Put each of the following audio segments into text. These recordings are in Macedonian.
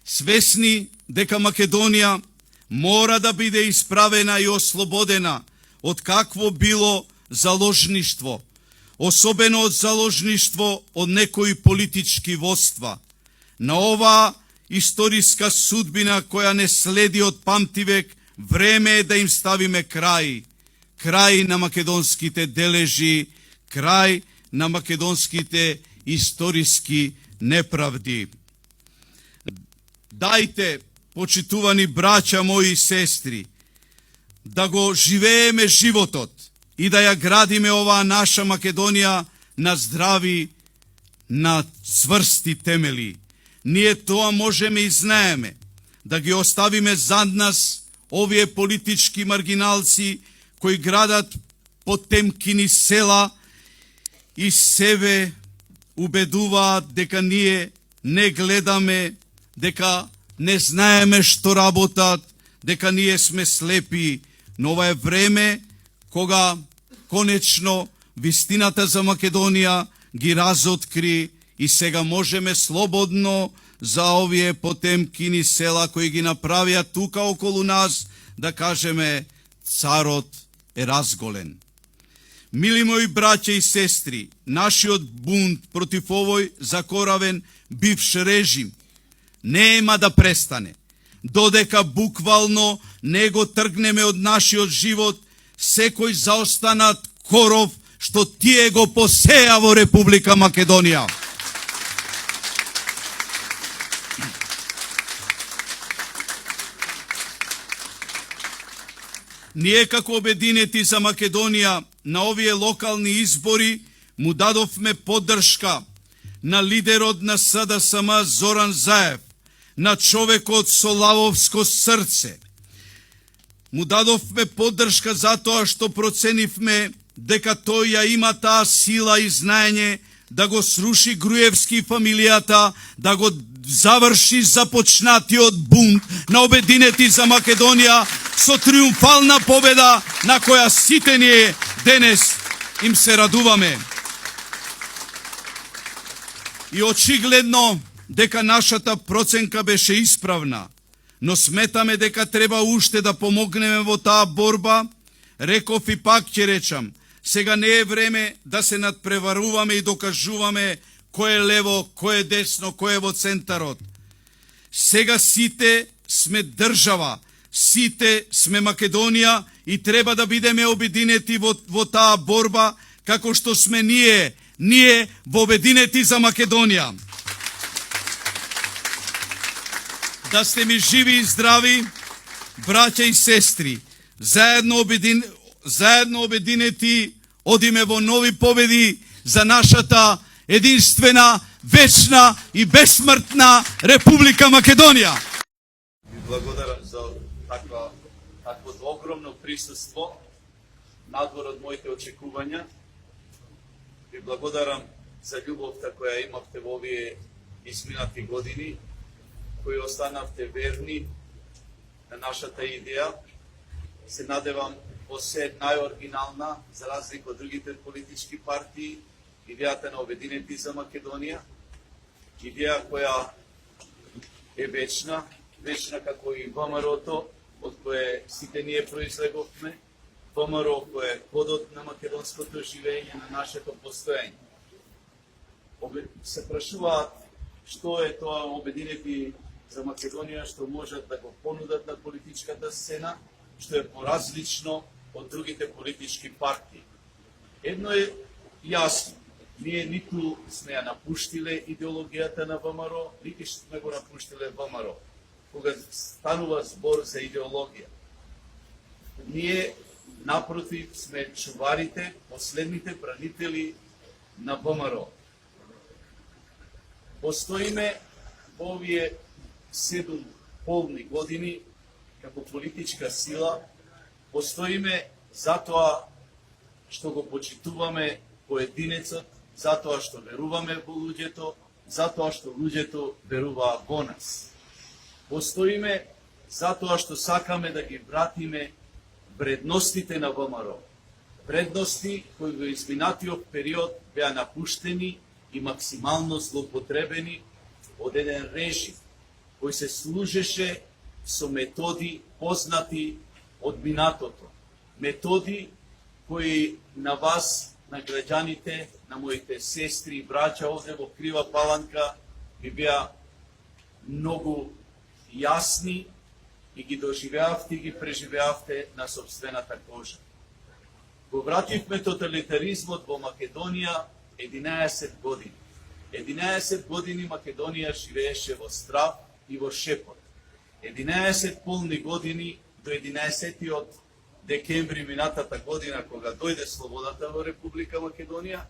Свесни дека Македонија мора да биде исправена и ослободена од какво било заложништво, особено од заложништво од некои политички воства. На оваа историска судбина која не следи од памтивек, време е да им ставиме крај. Крај на македонските дележи, крај на македонските историски неправди. Дајте, почитувани браќа мои и сестри, да го живееме животот и да ја градиме оваа наша Македонија на здрави, на цврсти темели. Ние тоа можеме и знаеме, да ги оставиме зад нас овие политички маргиналци кои градат потемкини села и себе убедуваат дека ние не гледаме, дека не знаеме што работат, дека ние сме слепи. Но ова е време кога конечно вистината за Македонија ги разоткри и сега можеме слободно за овие потемкини села кои ги направија тука околу нас да кажеме царот е разголен. Мили мои браќа и сестри, нашиот бунт против овој закоравен бивш режим нема да престане, додека буквално не го тргнеме од нашиот живот секој заостанат коров што тие го посеа во Република Македонија. Ние како Обединети за Македонија на овие локални избори му дадовме поддршка на лидерот на СДСМ Зоран Заев, на човекот со лавовско срце. Му дадовме поддршка затоа што проценивме дека тој ја има таа сила и знаење да го сруши Груевски фамилијата, да го заврши започнатиот бунт на Обединети за Македонија со триумфална победа на која сите ние денес им се радуваме. И очигледно дека нашата проценка беше исправна, но сметаме дека треба уште да помогнеме во таа борба. Реков и пак ќе речам, сега не е време да се надпреваруваме и докажуваме кој е лево, кој е десно, кој е во центарот. Сега сите сме држава, сите сме Македонија и треба да бидеме обединети во таа борба, како што сме ние во Обединети за Македонија. Да сте ми живи и здрави, браќа и сестри, заедно обединети одиме во нови победи за нашата единствена, вечна и безсмртна Република Македонија. Ви благодарам за такво огромно присуство надвор од моите очекувања. Ви благодарам за љубовта која имавте во овие изминати години, кои останавте верни на нашата идеја. Се надевам во се најоригинална, за разлика од другите политички партии, идејата на Обединети за Македонија, идеја која е вечна како и ВМРО-то, од кое сите ние произлеговме, ВМРО кој е кодот на македонското живење, на нашето постоење. Се прашуваат што е тоа Обединети за Македонија, што можат да го понудат на политичката сцена, што е поразлично од другите политички партии. Едно е јасно, ние ниту сме ја напуштиле идеологијата на ВМРО, ниту сме го напуштиле ВМРО, кога станува збор за идеологија. Ние, напротив, сме чуварите, последните бранители на ВМРО. Постоиме во овие 7 полни години како политичка сила, постоиме затоа што го почитуваме поединецот, затоа што веруваме во луѓето, затоа што луѓето веруваат во нас. Постоиме затоа што сакаме да ги вратиме вредностите на ВМРО. Вредности кои во изминатиот период беа напуштени и максимално злоупотребени од еден режим кој се служеше со методи познати од минатото. Методи кои на вас, на граѓаните, на моите сестри и браќа овде во Крива Паланка ви беа многу јасни и ги доживеавте и ги преживеавте на собствената кожа. Го вративме тоталитаризмот во Македонија 11 години. 11 години Македонија живееше во страв и во шепот. 11 полни години до 11 декември минатата година, кога дојде слободата во Република Македонија,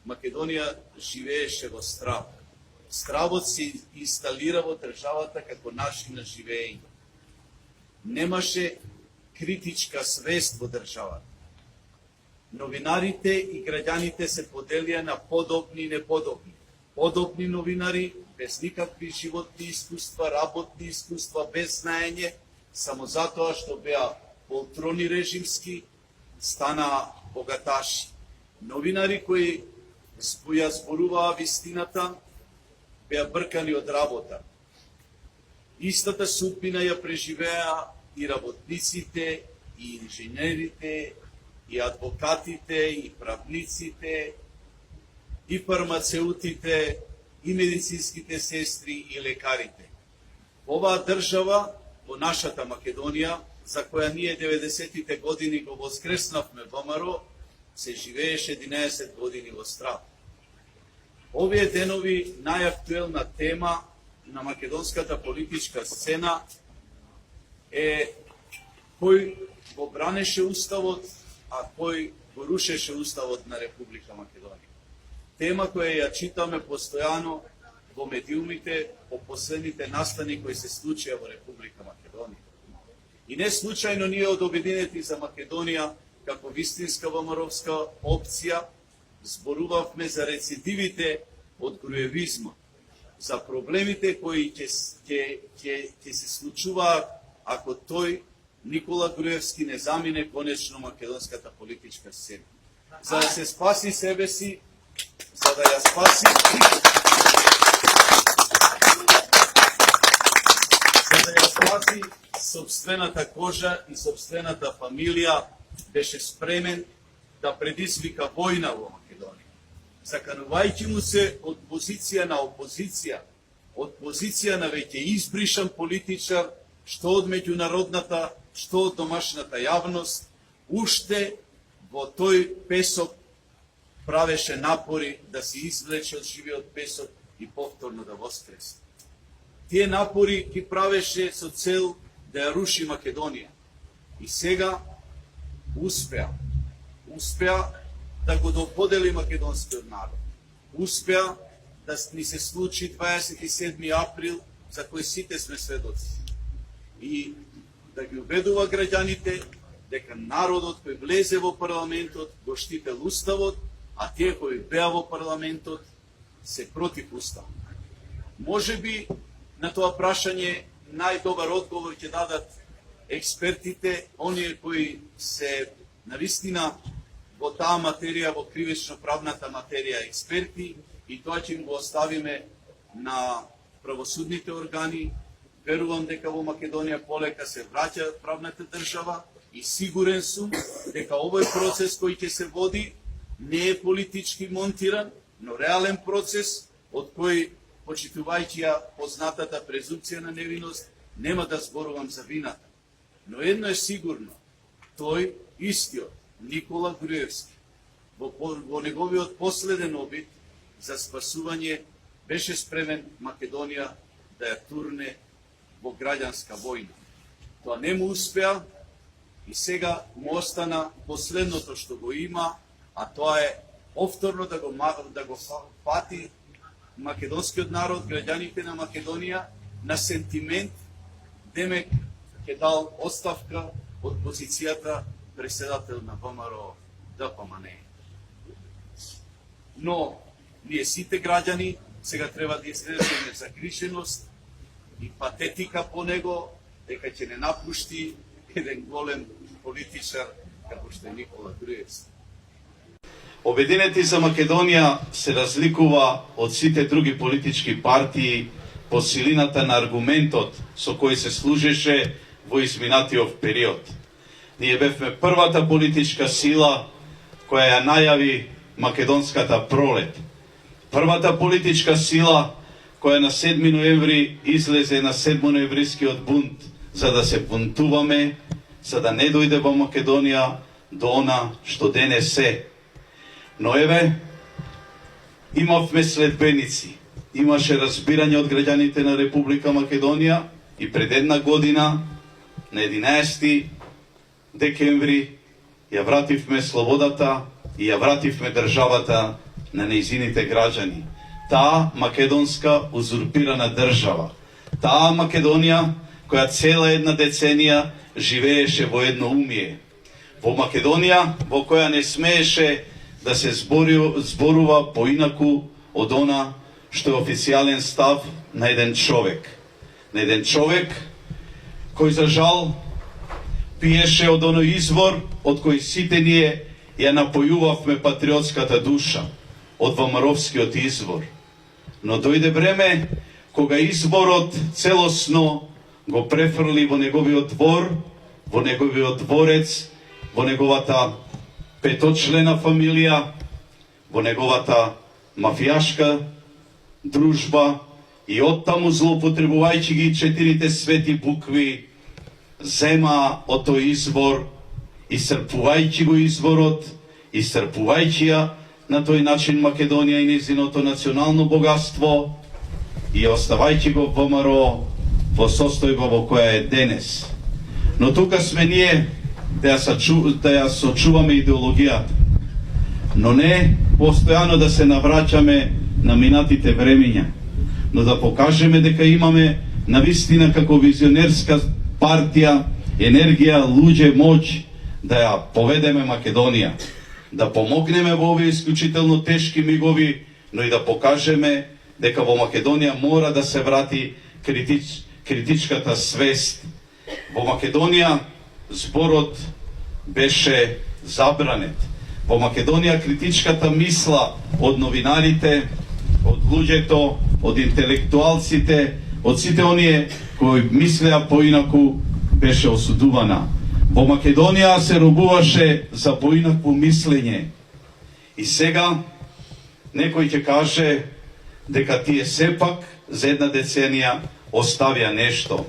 Македонија живееше во страв. Стравот се инсталира во државата како начин на живење. Немаше критичка свест во државата. Новинарите и граѓаните се поделија на подобни и неподобни. Подобни новинари, без никакви животни искуства, работни искуства, без знаење, само затоа што беа полтрони режимски, стана богаташи. Новинари кои ја зборуваа вистината, беа бркани од работа. Истата судбина ја преживеа и работниците, и инженерите, и адвокатите, и правниците, и фармацеутите, и медицинските сестри, и лекарите. Оваа држава, во нашата Македонија, за која ние 90-тите години го воскреснавме ВМРО, се живееше 11 години во страв. Овие денови најактуелна тема на македонската политичка сцена е кој го бранеше уставот, а кој го рушеше уставот на Република Македонија. Тема која ја читаме постојано во медиумите по последните настани кои се случија во Република Македонија. И не случајно ние од Обединети за Македонија, како вистинска ВМРО-вска опција, зборувавме за рецидивите од груевизма, за проблемите кои ќе се случуваат ако тој Никола Груевски не замине конечно македонската политичка сцена. За да се спаси себе си, за да ја спаси собствената кожа и собствената фамилија, беше спремен да предизвика војна во Македонија. Заканувајќи му се од позиција на опозиција, од позиција на веќе избришан политичар, што од меѓународната, што од домашната јавност, уште во тој песок правеше напори да се извлече од живиот песок и повторно да воскресне. Тие напори ги правеше со цел да ја руши Македонија. И сега успеа да го доподели македонскиот народ. Успеа да ни се случи 27 април, за кој сите сме сведоци. И да ги убедува граѓаните дека народот кој влезе во парламентот го штител уставот, а тие кои беа во парламентот се против уставот. Може би на тоа прашање најдобар одговор ќе дадат експертите, оние кои се навистина во таа материја, во кривично-правната материја експерти, и тоа ќе го оставиме на правосудните органи. Верувам дека во Македонија полека се враќа правната држава и сигурен сум дека овој процес кој ќе се води не е политички монтиран, но реален процес од кој, почитувајќи ја познатата презумпција на невиност, нема да зборувам за вината. Но едно е сигурно, тој истиот Никола Груевски во неговиот последен обид за спасување беше спремен Македонија да ја турне во граѓанска војна. Тоа не му успеа и сега му остана последното што го има, а тоа е повторно да го фати македонскиот народ, граѓаните на Македонија, на сентимент, демек ќе дал оставка од позицијата преседател на ВМРО ДПМН. Но ние сите граѓани сега треба да изразиме загриженост и патетика по него, дека ќе не напушти еден голем политичар како што е Никола Груевски. Обединети за Македонија се разликува од сите други политички партии по силината на аргументот со кој се служеше во изминатиот период. Ние бевме првата политичка сила која ја најави македонската пролет. Првата политичка сила која на 7 ноември излезе на 7-ноемврискиот бунт за да се бунтуваме, за да не дојде во Македонија до она што денес е. Но еве, имавме следбеници. Имаше разбирање од граѓаните на Република Македонија и пред една година, на 11 декември, ја вративме слободата и ја вративме државата на нејзините граѓани. Таа македонска узурпирана држава. Таа Македонија која цела една деценија живееше во едноумие. Во Македонија во која не смееше да се зборува поинаку од она што е официјален став на еден човек. На еден човек кој за жал пиеше од оној извор од кој сите ние ја напојувавме патриотската душа, од ВМРО-вскиот извор. Но дојде време кога изборот целосно го префрли во неговиот двор, во неговиот дворец, во неговата петочлена фамилија, во неговата мафијашка дружба и оттаму злоупотребувајќи ги 4 свети букви, зема од тој извор, исцрпувајќи го изворот, исцрпувајќи ја на тој начин Македонија и незиното национално богатство и оставајќи го ВМРО во состојба во која е денес. Но тука сме ние да ја сочуваме идеологијата, но не постојано да се навраќаме на минатите времиња, но да покажеме дека имаме навистина како визионерска партија, енергија, луѓе, моќ да ја поведеме Македонија, да помогнеме во овие исклучително тешки мигови, но и да покажеме дека во Македонија мора да се врати критичката свест. Во Македонија зборот беше забранет. Во Македонија критичката мисла од новинарите, од луѓето, од интелектуалците, од сите оние кои мислеа поинаку беше осудувана. Во Македонија се робуваше за поинакво мислење. И сега некој ќе каже дека тие сепак за една деценија оставија нешто.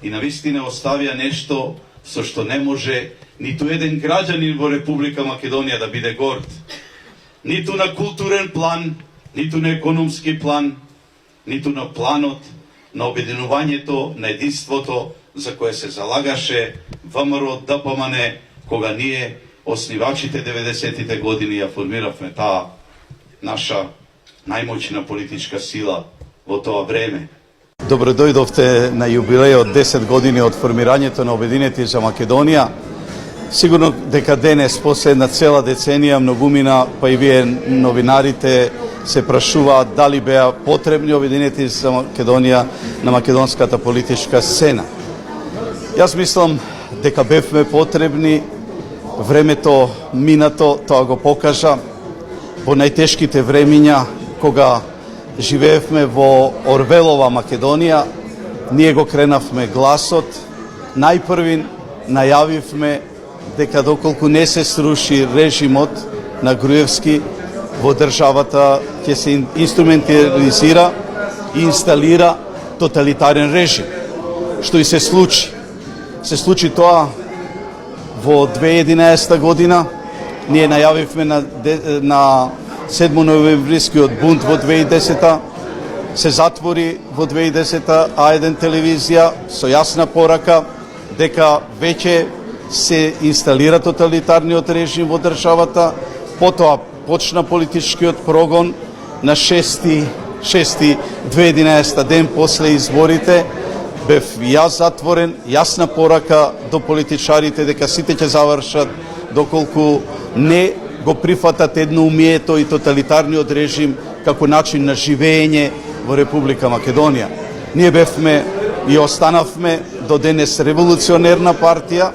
И навистина оставија нешто со што не може ниту еден граѓанин во Република Македонија да биде горд. Ниту на културен план, ниту на економски план, ниту на планот на обединувањето, на единството за кое се залагаше ВМРО ДПМН кога ние, основачите 90-тите години, ја формиравме таа наша најмоćна политичка сила во тоа време. Добро дојдовте на јубилејот 10 години од формирањето на Обединети за Македонија. Сигурно дека денес, после една цела деценија, многумина, па и вие новинарите, се прашуваат дали беа потребни Обединети за Македонија на македонската политичка сцена. Јас мислам дека бевме потребни, времето минато тоа го покажа, во најтешките времиња кога живеевме во Орвелова Македонија, ние го кренавме гласот, најпрвин најавивме дека доколку не се сруши режимот на Груевски во државата ќе се инструментализира и инсталира тоталитарен режим. Што и се случи. Се случи тоа во 2011 година, ние најавивме на 7-ноемврискиот бунт во 2010-та, се затвори во 2010-та А1 телевизија со јасна порака дека веќе се инсталира тоталитарниот режим во државата. Потоа почна политичкиот прогон на 6.2011 ден после изборите. Бев јас затворен, јасна порака до политичарите дека сите ќе завршат доколку не го прифатат едноумието и тоталитарниот режим како начин на живење во Република Македонија. Ние бевме и останавме до денес револуционерна партија,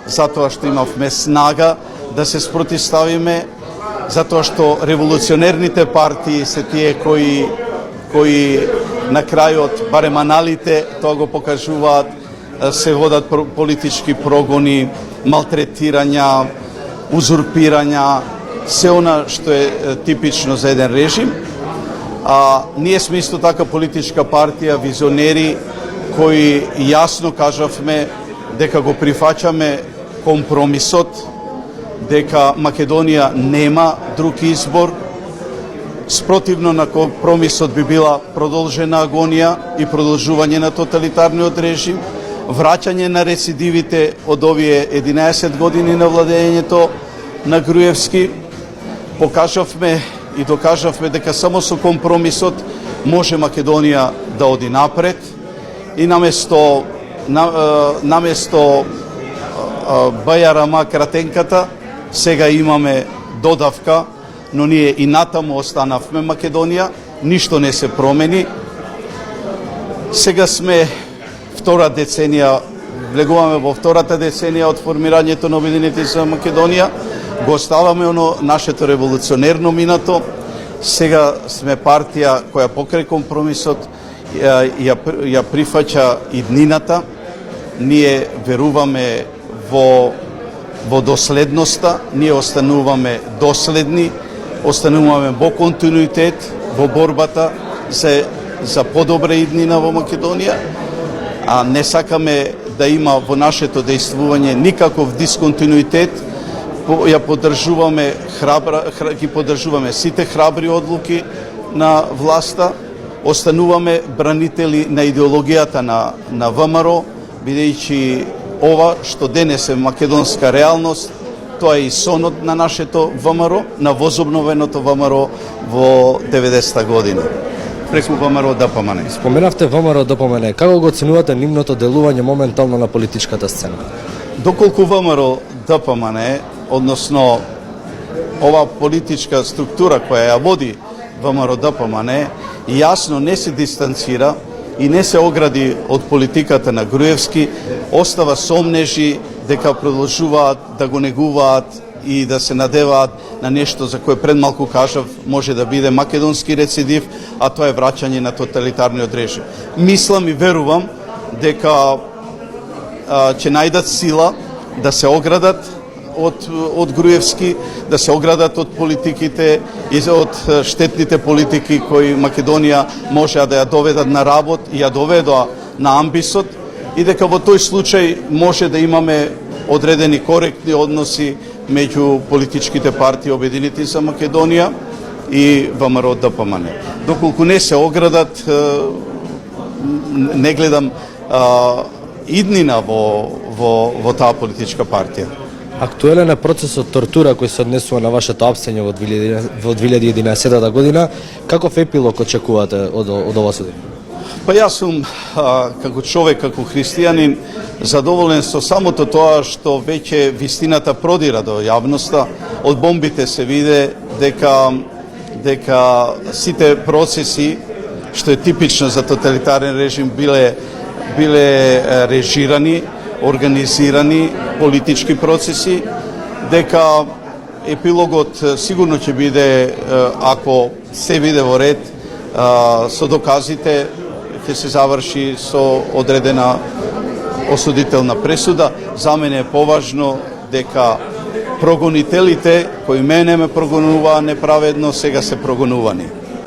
затоа што имавме снага да се спротивставиме, затоа што револуционерните партии се тие кои на крајот, барем аналите, тоа го покажуваат, се водат политички прогони, малтретирања, узурпирања, се она што е типично за еден режим. Ние сме исто така политичка партија, визионери, кои јасно кажавме дека го прифаќаме компромисот, дека Македонија нема друг избор. Спротивно на компромисот би била продолжена агонија и продолжување на тоталитарниот режим, враќање на рецидивите од овие 11 години на владењето на Груевски. Покажавме и докажавме дека само со компромисот може Македонија да оди напред и наместо бајарама кратенката сега имаме додавка, но ние и натаму останавме Македонија, ништо не се промени. Сега сме втора деценија, влегуваме во втората деценија од формирањето на Обединети за Македонија, го оставаме оно нашето револуционерно минато. Сега сме партија која покрај компромисот ја прифаќа иднината. Ние веруваме во доследноста, ние остануваме доследни, остануваме во континуитет во борбата за подобра иднина во Македонија, а не сакаме да има во нашето дејствување никаков дисконтинуитет. Ја поддржуваме ги поддржуваме сите храбри одлуки на власта, остануваме бранители на идеологијата на ВМРО, бидејќи ова што денес е македонска реалност, тоа е и сонот на нашето ВМРО, на возобновеното ВМРО во 90-та година. Преку ВМРО ДПМН. Споменавте ВМРО ДПМН. Како го оценувате нивното делување моментално на политичката сцена? Доколку ВМРО ДПМН, односно ова политичка структура која ја води ВМРО ДПМН, јасно не се дистанцира и не се огради од политиката на Груевски, остава сомнежи дека продолжуваат да го негуваат и да се надеваат на нешто за кое пред малку кажав може да биде македонски рецидив, а тоа е враќање на тоталитарниот режим. Мислам и верувам дека ќе најдат сила да се оградат од Груевски, да се оградат од политиките и од штетните политики кои Македонија може да ја доведат на работ и ја доведоа на амбисот, и дека во тој случај може да имаме одредени коректни односи меѓу политичките партии Обединети за Македонија и ВМРО ДПМН. Доколку не се оградат, не гледам иднина во таа политичка партија. Актуелен е процесот тортура кој се однесува на вашето апсење во 2011 година. Каков епилог очекувате од ова судење? Па јас сум како човек, како христијанин, задоволен со самото тоа што веќе вистината продира до јавноста. Од бомбите се виде дека сите процеси, што е типично за тоталитарен режим, биле режирани, организирани политички процеси, дека епилогот сигурно ќе биде, ако се биде во ред, со доказите, ќе се заврши со одредена осудителна пресуда. За мене е поважно дека прогонителите кои мене ме прогонуваа неправедно, сега се прогонувани.